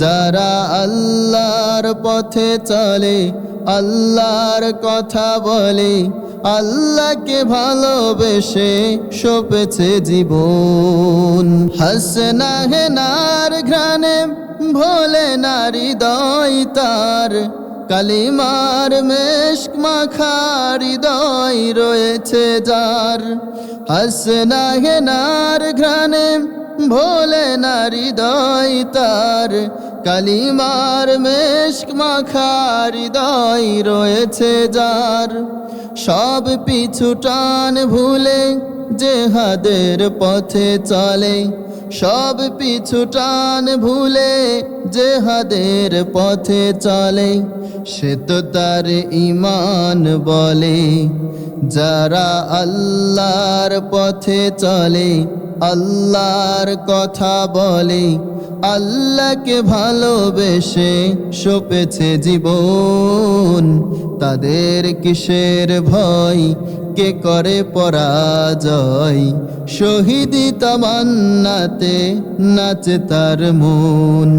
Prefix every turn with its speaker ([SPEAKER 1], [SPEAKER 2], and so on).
[SPEAKER 1] যারা আল্লাহর পথে চলে, আল্লাহর কথা বলে, আল্লাহকে ভালোবেসে সপেছে জীবন। হাসনা হেনার ঘ্রাণে ভোলে না হৃদয় তার, কালিমার মেশক মাখা হৃদয় রয়েছে যার। হাসনা হেনার ঘ্রাণে ভোলে না হৃদয় তার, কালিমার মেশক মাখা হৃদয় রয়েছে যার। সব পিছু টান ভুলে জেহাদের পথে চলে, সব পিছু টান ভুলে জেহাদের পথে চলে, সে তো তার ঈমান বলে। যারা আল্লাহর পথে চলে, আল্লাহর কথা বলে, আল্লাহকে ভালোবেসে সপেছে জীবন, তাদের কিসের ভয়, কে করে পরাজয়। শহীদি তামান্নাতে নাচে তার মন।